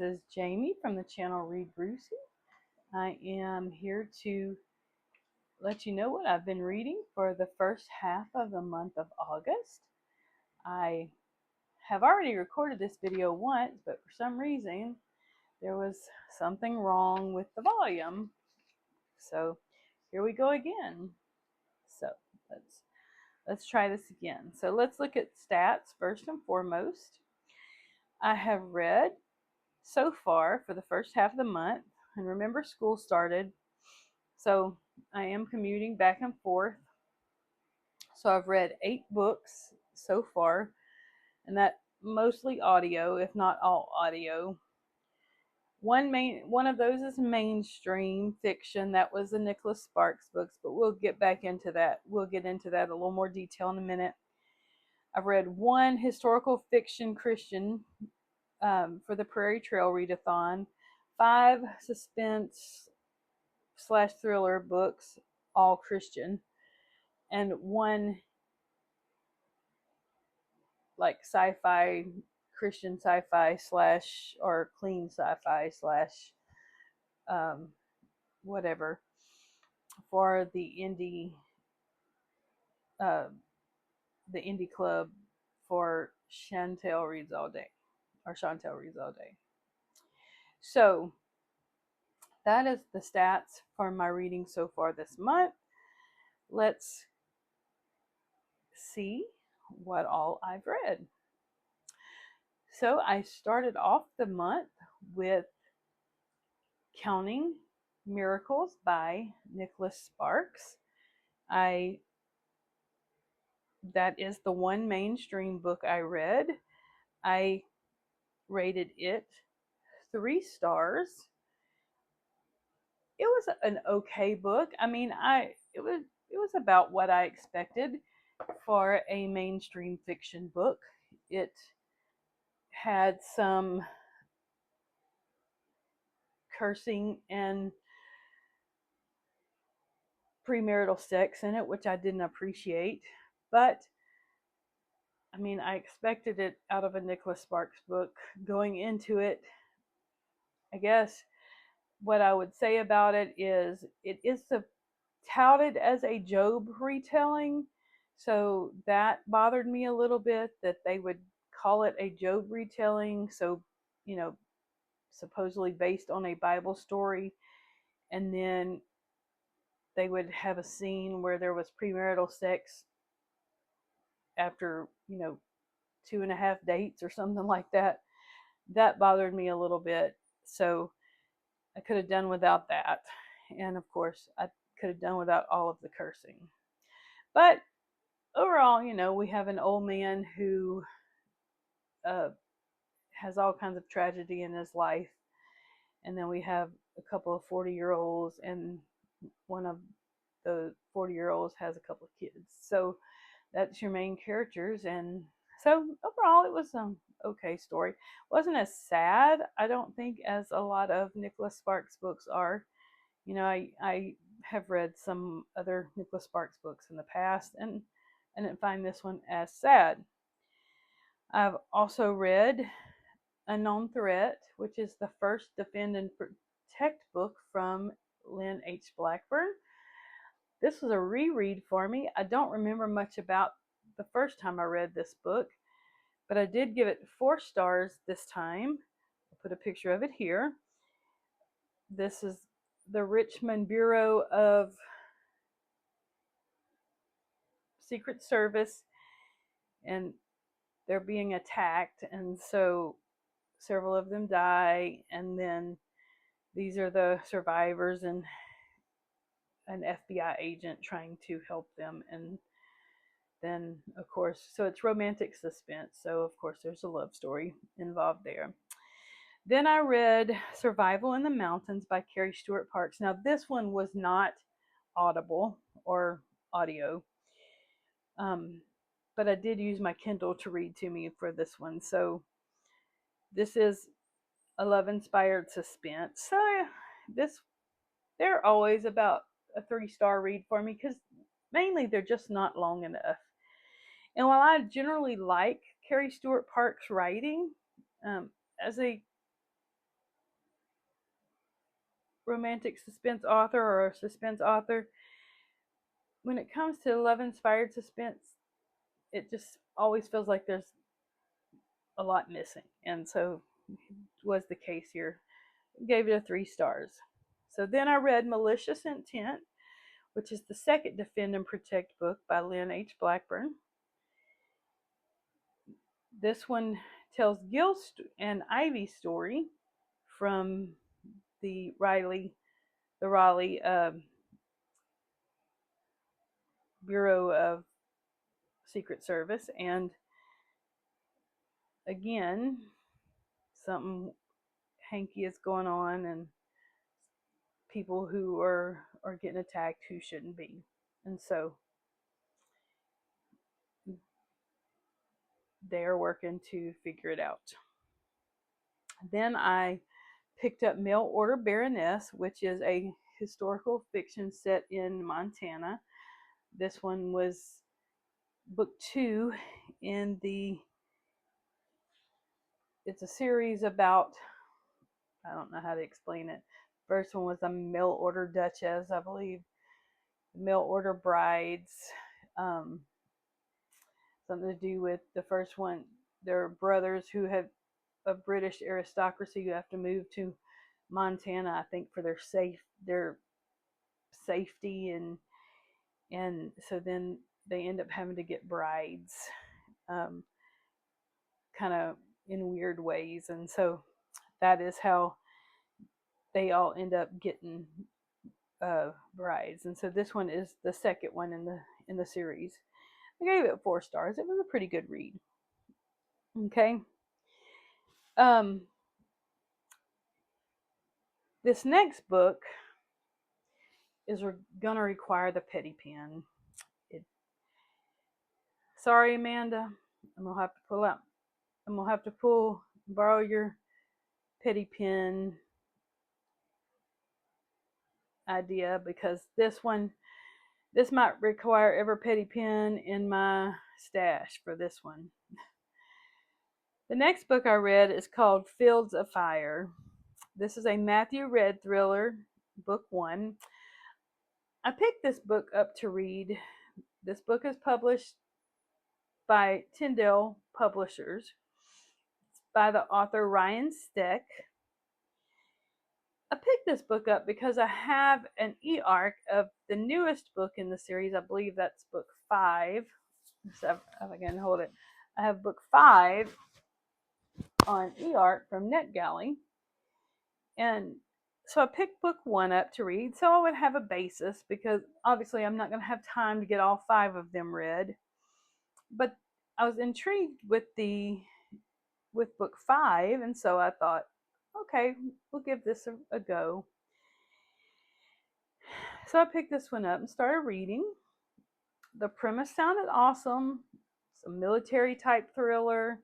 is Jamie from the channel Read Brucey. I am here to let you know what I've been reading for the first half of the month of August. I have already recorded this video once, but for some reason there was something wrong with the volume. So here we go again. So let's try this again. So let's look at stats first and foremost. I have read so far for the first half of the month, and remember school started, so I am commuting back and forth. So I've read 8 books so far, and that mostly audio, if not all audio. One of those is mainstream fiction. That was the Nicholas Sparks books, but we'll get back into that. We'll get into that a little more detail in a minute. I've read 1 historical fiction Christian for the Prairie Trail Readathon, 5 suspense / thriller books, all Christian, and 1 like sci-fi, Christian sci-fi / or clean sci-fi / whatever for the indie club for Chantel Reads All Day, or Chantel Reads All Day. So that is the stats for my reading so far this month. Let's see what all I've read. So I started off the month with Counting Miracles by Nicholas Sparks. That is the 1 mainstream book I read. I rated it 3 stars. It was an okay book. I mean, it was about what I expected for a mainstream fiction book. It had some cursing and premarital sex in it, which I didn't appreciate. But I mean, I expected it out of a Nicholas Sparks book. Going into it, I guess what I would say about it is touted as a Job retelling. So that bothered me a little bit, that they would call it a Job retelling. So, supposedly based on a Bible story. And then they would have a scene where there was premarital sex after, 2.5 dates or something like that. That bothered me a little bit. So I could have done without that. And of course, I could have done without all of the cursing. But overall, we have an old man who has all kinds of tragedy in his life. And then we have a couple of 40-year-olds, and one of the 40-year-olds has a couple of kids. So that's your main characters. And so overall, it was an okay story. Wasn't as sad, I don't think, as a lot of Nicholas Sparks books are. I have read some other Nicholas Sparks books in the past, and I didn't find this one as sad. I've also read Unknown Threat, which is the first Defend and Protect book from Lynn H. Blackburn. This was a reread for me. I don't remember much about the first time I read this book, but I did give it 4 stars this time. I'll put a picture of it here. This is the Richmond Bureau of Secret Service, and they're being attacked, and so several of them die, and then these are the survivors and an FBI agent trying to help them. And then, of course, so it's romantic suspense, so of course there's a love story involved there. Then I read Survival in the Mountains by Carrie Stuart Parks. Now this one was not audible or audio, but I did use my Kindle to read to me for this one. So this is a love-inspired suspense. So they're always about a 3-star read for me, because mainly they're just not long enough. And while I generally like Carrie Stuart Parks' writing, as a romantic suspense author or a suspense author, when it comes to love-inspired suspense, it just always feels like there's a lot missing. And so was the case here. Gave it a 3 stars. So then I read Malicious Intent, which is the second Defend and Protect book by Lynn H. Blackburn. This one tells Gil and Ivy's story from the Raleigh Bureau of Secret Service, and again, something hanky is going on, and people who are getting attacked who shouldn't be, and so they're working to figure it out. Then I picked up Mail Order Baroness, which is a historical fiction set in Montana. This one was book 2 in it's a series about, I don't know how to explain it. First one was a mail order duchess, I believe. Mail order brides. Something to do with the first one. They're brothers who have a British aristocracy who have to move to Montana, I think, for their safety, and so then they end up having to get brides, kind of in weird ways, and so that is how they all end up getting brides. And so this one is the second one in the series. I gave it 4 stars. It was a pretty good read. Okay. This next book is gonna require the petty pen. Sorry, Amanda. I'm gonna have to borrow your petty pen idea, because this might require every petty pen in my stash for this one. The next book I read is called Fields of Fire. This is a Matthew Red thriller, book 1. I picked this book up to read. This book is published by Tyndale Publishers. It's by the author Ryan Steck. I picked this book up because I have an e-arc of the newest book in the series. I believe that's book 5. So if I can hold it. I have book 5 on e-arc from NetGalley. And so I picked book 1 up to read so I would have a basis, because obviously I'm not going to have time to get all 5 of them read. But I was intrigued with book 5, and so I thought, okay, we'll give this a go. So I picked this one up and started reading. The premise sounded awesome. It's a military type thriller.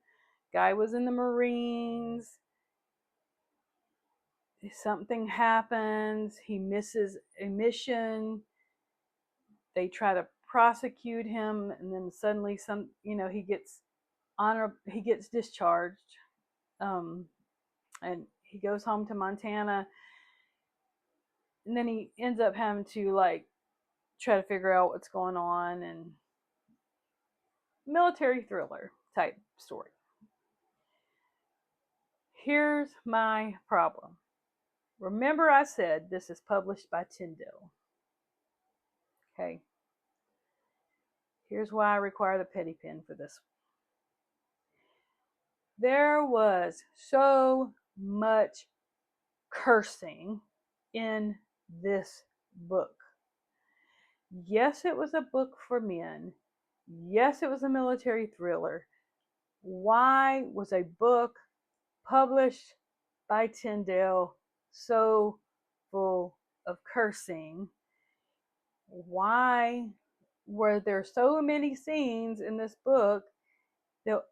Guy was in the Marines. Something happens. He misses a mission. They try to prosecute him, and then suddenly he gets discharged. And he goes home to Montana, and then he ends up having to try to figure out what's going on, and military thriller type story. Here's my problem. Remember I said this is published by Tyndale. Okay. Here's why I require the petty pen for this. There was so much cursing in this book. Yes, it was a book for men. Yes, it was a military thriller. Why was a book published by Tyndale so full of cursing? Why were there so many scenes in this book that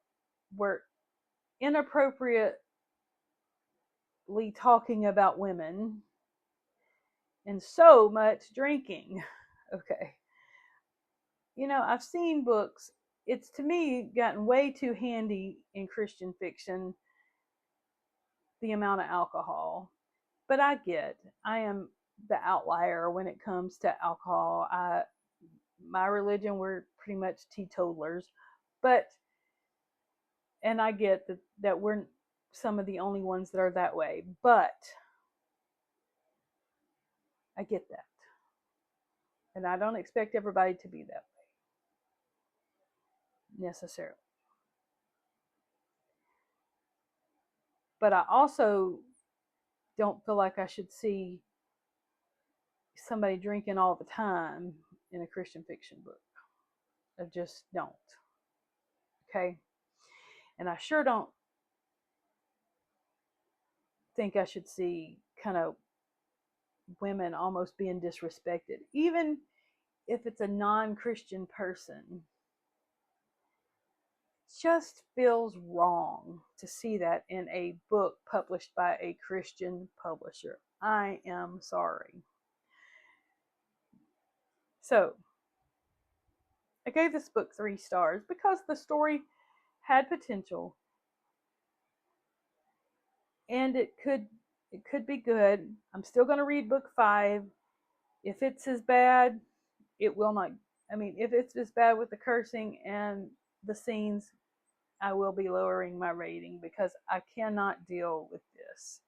were inappropriately talking about women, and so much drinking? Okay. I've seen books. It's, to me, gotten way too handy in Christian fiction, the amount of alcohol. But I am the outlier when it comes to alcohol. My religion, we're pretty much teetotalers, and I get that we're some of the only ones that are that way, but I get that. And I don't expect everybody to be that way necessarily. But I also don't feel like I should see somebody drinking all the time in a Christian fiction book. I just don't. Okay? And I sure don't think I should see kind of women almost being disrespected, even if it's a non-Christian person. Just feels wrong to see that in a book published by a Christian publisher. I am sorry. So, I gave this book 3 stars because the story had potential, and it could be good. I'm still going to read book 5. If it's as bad, it will not. I mean, if it's as bad with the cursing and the scenes, I will be lowering my rating because I cannot deal with this.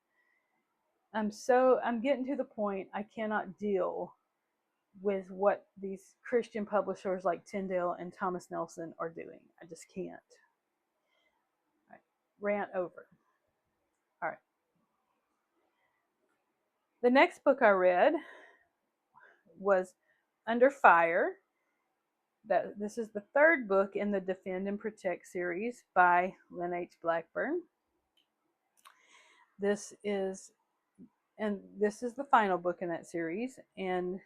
I'm getting to the point I cannot deal with what these Christian publishers like Tyndale and Thomas Nelson are doing. I just can't. All right, rant over. All right. The next book I read was Under Fire. This is the 3rd book in the Defend and Protect series by Lynn H. Blackburn. This is the final book in that series, and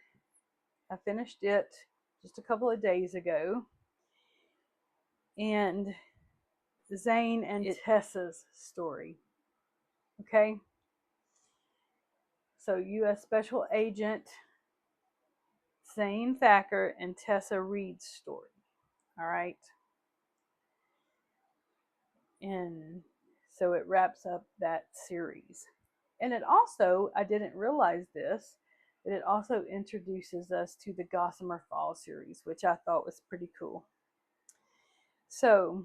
I finished it just a couple of days ago. And Zane and Tessa's story. Okay? So U.S. Special Agent Zane Thacker and Tessa Reed's story. All right? And so it wraps up that series. And it also, I didn't realize this, but it also introduces us to the Gossamer Fall series, which I thought was pretty cool. So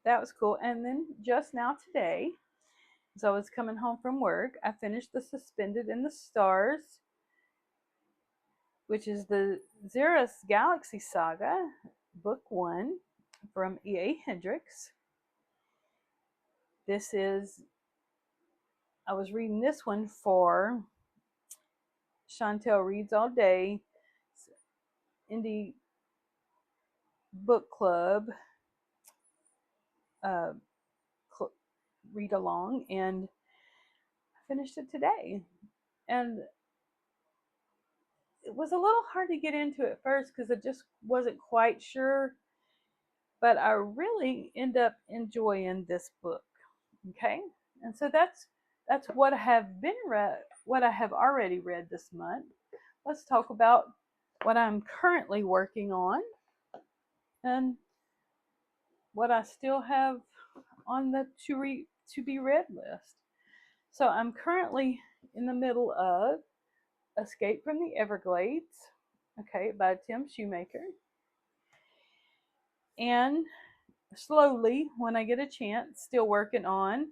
that was cool. And then just now today, as I was coming home from work, I finished the Suspended in the Stars, which is the Xerus Galaxy Saga, Book 1 from E.A. Hendricks. I was reading this one for Chantel Reads All Day, Indie Book Club read along, and I finished it today. And it was a little hard to get into at first because I just wasn't quite sure, but I really end up enjoying this book. Okay, and so that's what I have what I have already read this month. Let's talk about what I'm currently working on and what I still have on the to be read list. So I'm currently in the middle of Escape from the Everglades, okay, by Tim Shoemaker. And slowly, when I get a chance, still working on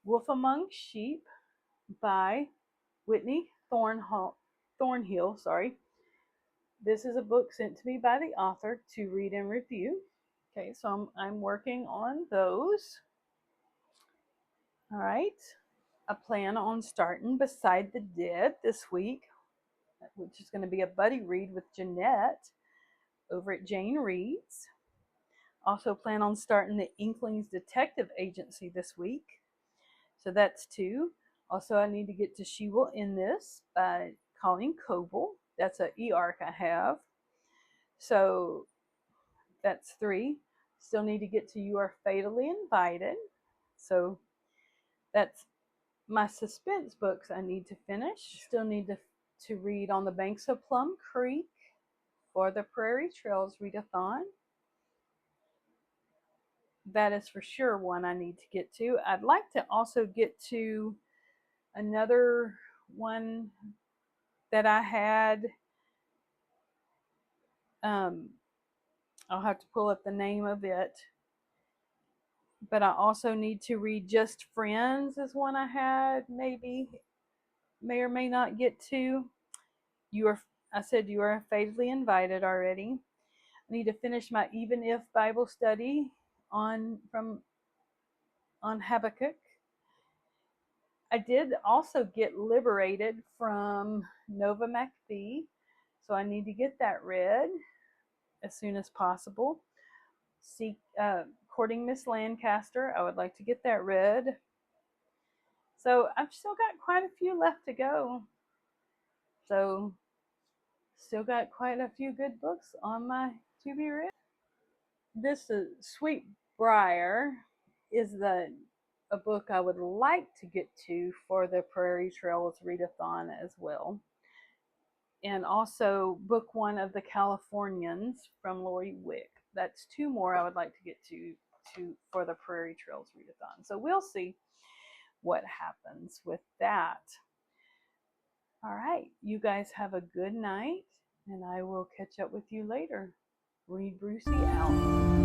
Wolf Among Sheep by Whitney Thornhill. Sorry. This is a book sent to me by the author to read and review. Okay, so I'm working on those. All right. I plan on starting Beside the Dead this week, which is going to be a buddy read with Jeanette over at Jane Reads. Also plan on starting the Inklings Detective Agency this week. So that's 2. Also, I need to get to She Will End This by Colleen Coble. That's an e-arc I have. So that's 3. Still need to get to You Are Fatally Invited. So that's my suspense books I need to finish. Still need to read On the Banks of Plum Creek for the Prairie Trails Readathon. That is for sure one I need to get to. I'd like to also get to Another one that I had, I'll have to pull up the name of it, but I also need to read Just Friends is one I had, maybe, may or may not get to. I said you are fatally invited already. I need to finish my Even If Bible study on Habakkuk. I did also get liberated from Nova MacBee, so I need to get that read as soon as possible. Courting Miss Lancaster, I would like to get that read. So I've still got quite a few left to go. So still got quite a few good books on my to be read. This Sweet Briar is a book I would like to get to for the Prairie Trails readathon as well. And also book 1 of The Californians from Lori Wick. That's 2 more I would like to get to for the Prairie Trails readathon. So we'll see what happens with that. All right, you guys have a good night, and I will catch up with you later. Read Brucey out.